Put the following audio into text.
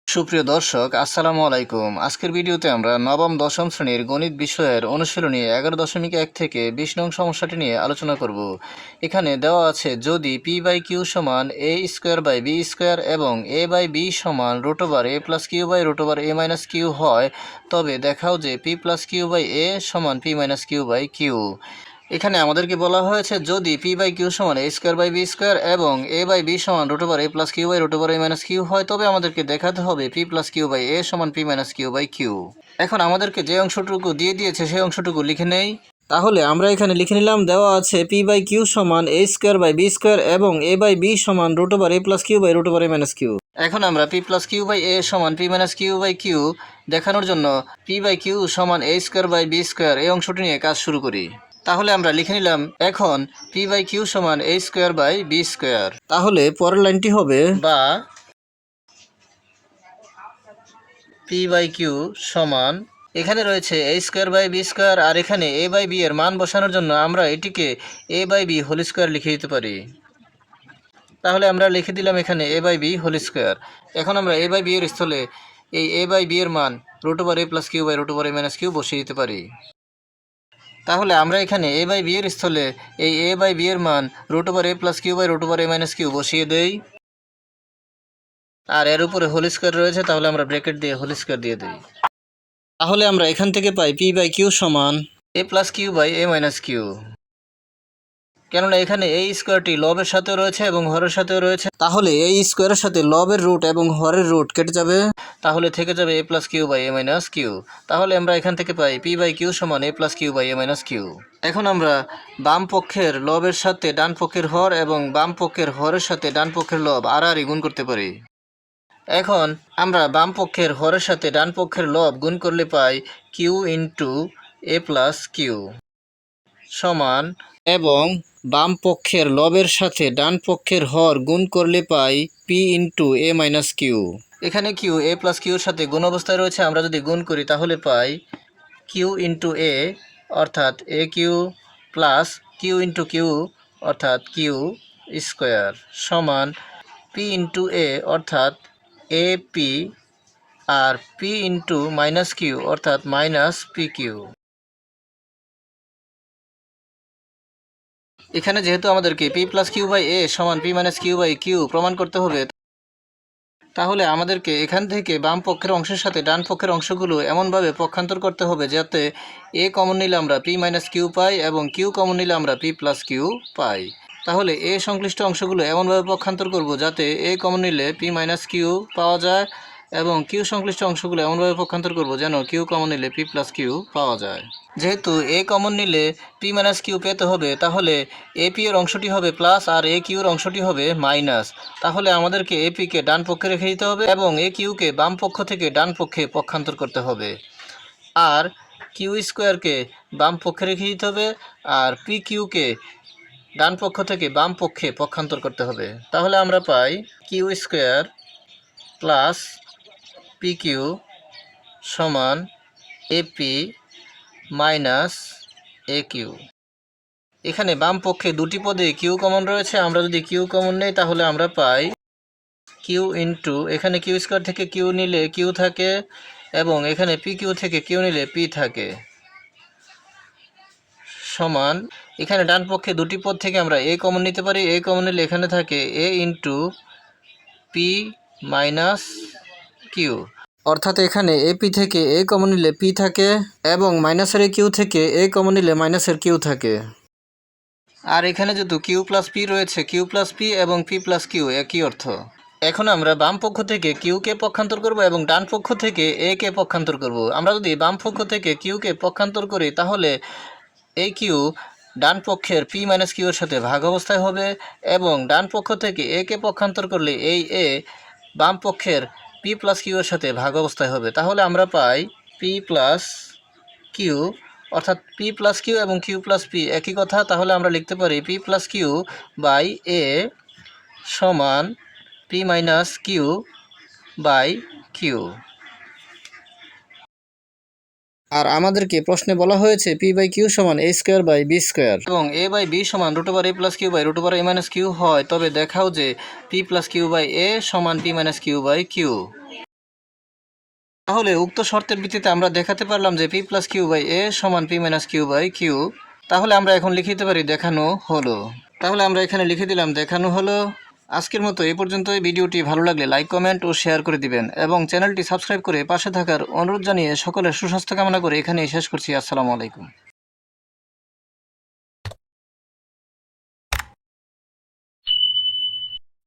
সুপ্রিয় দর্শক, আসসালামু আলাইকুম। আজকের ভিডিওতে আমরা নবম দশম শ্রেণীর গণিত বিষয়ের অনুশীলনী 11.1 থেকে 20 নং সমস্যাটি নিয়ে আলোচনা করব। এখানে দেওয়া আছে, যদি পি বাই কিউ সমান এ স্কোয়ার বাই বি স্কোয়ার এবং এ বাই বি সমান root over A plus Q by root over A minus Q হয়, তবে দেখাও যে পি প্লাস কিউ বাই এ সমান P minus Q by Q. এখানে আমাদেরকে বলা হয়েছে, যদি পি বাই কিউ সমান এ স্কোয়ার বাই বি স্কোয়ার এবং এ বাই বি সমান root over A plus Q by root over A minus Q হয়, তবে আমাদেরকে দেখাতে হবে পি প্লাস কিউ বাই এ সমান P minus Q by Q. এখন আমাদেরকে যে অংশটুকু দিয়ে দিয়েছে সেই অংশটুকু লিখে নেই। তাহলে আমরা এখানে লিখে নিলাম, দেওয়া আছে পি বাই কিউ সমান এ স্কোয়ার বাই বি স্কোয়ার এবং এ বাই বি সমান root over A plus Q by root over A minus Q. এখন আমরা পি প্লাস কিউ বাই এ সমান P minus Q by Q দেখানোর জন্য পি বাই কিউ সমান এ square by B square এই অংশটি নিয়ে কাজ শুরু করি। তাহলে আমরা লিখে নিলাম, এখন পি বাই কিউ সমান এ স্কোয়ার বাই বি স্কোয়ার। তাহলে পরের লাইনটি হবে, বা পি বাই কিউ সমান, এখানে রয়েছে এ স্কোয়ার বাই বি স্কোয়ার, আর এখানে এ বাই বি এর মান বসানোর জন্য আমরা এটিকে এ বাই বি হোল স্কোয়ার লিখে দিতে পারি। তাহলে আমরা লিখে দিলাম এখানে এ বাই বি হোল স্কোয়ার। এখন আমরা এ বাই বি এর স্থলে এই এ বাই বি এর মান root over A plus Q by root over A minus Q বসিয়ে দিতে পারি। তাহলে আমরা এখানে এ বাই বি এর স্থলে এই এ বাই বি এর মান root over A plus Q by root over A minus Q বসিয়ে দেই, আর এর উপরে হোল স্কোয়ার রয়েছে, তাহলে আমরা ব্র্যাকেট দিয়ে হোল স্কোয়ার দিয়ে দিই। তাহলে আমরা এখান থেকে পাই পি বাই কিউ সমান a plus Q by a minus q. কেননা এখানে এই স্কোয়ারটি লবের সাথেও রয়েছে এবং হরের সাথেও রয়েছে, তাহলে এই স্কোয়ারের সাথে লবের রুট এবং হরের রুট কেটে যাবে, তাহলে থেকে যাবে a plus Q by a minus q. তাহলে আমরা এখান থেকে পাই পি বাই কিউ সমান a plus Q by a minus Q. এখন আমরা বাম পক্ষের লবের সাথে ডান পক্ষের হর এবং বাম পক্ষের হরের সাথে ডান পক্ষের লব আড়াআড়ি গুণ করতে পারি। এখন আমরা বাম পক্ষের হরের সাথে ডান পক্ষের লব গুণ করলে পাই কিউ ইন্টু এ প্লাস কিউ সমান, এবং বাম পক্ষের লবের সাথে ডান পক্ষের হর গুণ করলে পাই পি ইন্টু এ মাইনাস কিউ। এখানে কিউ এ প্লাস কিউর সাথে গুণ অবস্থায় রয়েছে, আমরা যদি গুণ করি তাহলে পাই কিউ ইন্টু এ অর্থাৎ a q plus q into q অর্থাৎ কিউ স্কোয়ার সমান পি ইন্টু এ অর্থাৎ এ পি আর পি ইন্টু মাইনাস কিউ অর্থাৎ মাইনাস পি কিউ। এখানে যেহেতু আমাদেরকে পি প্লাস কিউ বাই এ সমান P minus Q by q প্রমাণ করতে হবে, তাহলে আমাদেরকে এখান থেকে বাম পক্ষের অংশের সাথে ডান পক্ষের অংশগুলো এমনভাবে পক্ষান্তর করতে হবে যাতে এ কমন নিলে আমরা পি মাইনাস কিউ পাই এবং কিউ কমন নিলে আমরা পি প্লাস কিউ পাই। তাহলে এ সংশ্লিষ্ট অংশগুলো এমনভাবে পক্ষান্তর করব যাতে এ কমন নিলে পি মাইনাস কিউ পাওয়া যায় এবং কিউ সংশ্লিষ্ট অংশগুলো এমনভাবে পক্ষান্তর করব যেন কিউ কমন নিলে পি প্লাস কিউ পাওয়া যায়। যেহেতু এ কমন নিলে পি মাইনাস কিউ পেতে হবে, তাহলে এপি এর অংশটি হবে প্লাস আর এ কিউর অংশটি হবে মাইনাস। তাহলে আমাদেরকে এপিকে ডান পক্ষে রেখে দিতে হবে এবং এ কিউকে বাম পক্ষ থেকে ডান পক্ষে পক্ষান্তর করতে হবে, আর কিউ স্কোয়ারকে বাম পক্ষে রেখে দিতে হবে আর পি কিউকে ডান পক্ষ থেকে বাম পক্ষে পক্ষান্তর করতে হবে। তাহলে আমরা পাই q square plus p q সমান এপি মাইনাস এ কিউ। এখানে বাম পক্ষে দুটি পদে কিউ কমন রয়েছে, আমরা যদি কিউ কমন নেই তাহলে আমরা পাই কিউ ইন্টু, এখানে কিউ স্কোয়ার থেকে কিউ নিলে কিউ থাকে এবং এখানে পি কিউ থেকে কিউ নিলে পি থাকে সমান, এখানে ডান পক্ষে দুটি পদ থেকে আমরা এ কমন নিতে পারি, এ কমন নিলে এখানে থাকে এ ইন্টু পি মাইনাস কিউ, অর্থাৎ এখানে এপি থেকে এ কমন নিলে পি থাকে এবং মাইনাসের এ কিউ থেকে এ কমন নিলে মাইনাসের কিউ থাকে। আর এখানে যেহেতু কিউ প্লাস পি রয়েছে, কিউ প্লাস পি এবং পি প্লাস কিউ একই অর্থ। এখন আমরা বাম পক্ষ থেকে কিউকে পক্ষান্তর করব এবং ডান পক্ষ থেকে এ কে পক্ষান্তর করব। আমরা যদি বাম পক্ষ থেকে কিউকে পক্ষান্তর করি তাহলে এই কিউ ডান পক্ষের পি মাইনাস কিউর সাথে ভাগ অবস্থায় হবে এবং ডান পক্ষ থেকে এ কে পক্ষান্তর করলে এই এ বাম পক্ষের পি প্লাস কিউর সাথে ভাগ অবস্থায় হবে। তাহলে আমরা পাই পি প্লাস কিউ অর্থাৎ পি প্লাস কিউ এবং কিউ প্লাস পি একই কথা। তাহলে আমরা লিখতে পারি পি প্লাস কিউ বাই এ সমান P minus Q by q. আর আমাদেরকে প্রশ্নে বলা হয়েছে পি বাই কিউ সমান এ স্কোয়ার বাই বি স্কোয়ার এবং এ বাই বি সমান root over A plus Q by root over A minus Q হয়, তবে দেখাও যে পি প্লাস কিউ বাই এ সমান P minus Q by Q. তাহলে উক্ত শর্তের ভিত্তিতে আমরা দেখাতে পারলাম যে পি প্লাস কিউ বাই এ সমান P minus Q by Q. তাহলে আমরা এখন লিখে দিতে পারি দেখানো হলো। তাহলে আমরা এখানে লিখে দিলাম দেখানো হলো। আজকের মতো এই পর্যন্তই। ভিডিওটি ভালো লাগলে লাইক, কমেন্ট ও শেয়ার করে দিবেন এবং চ্যানেলটি সাবস্ক্রাইব করে পাশে থাকার অনুরোধ জানিয়ে সকলের সুস্বাস্থ্য কামনা করে এখানেই শেষ করছি। আসসালামু আলাইকুম।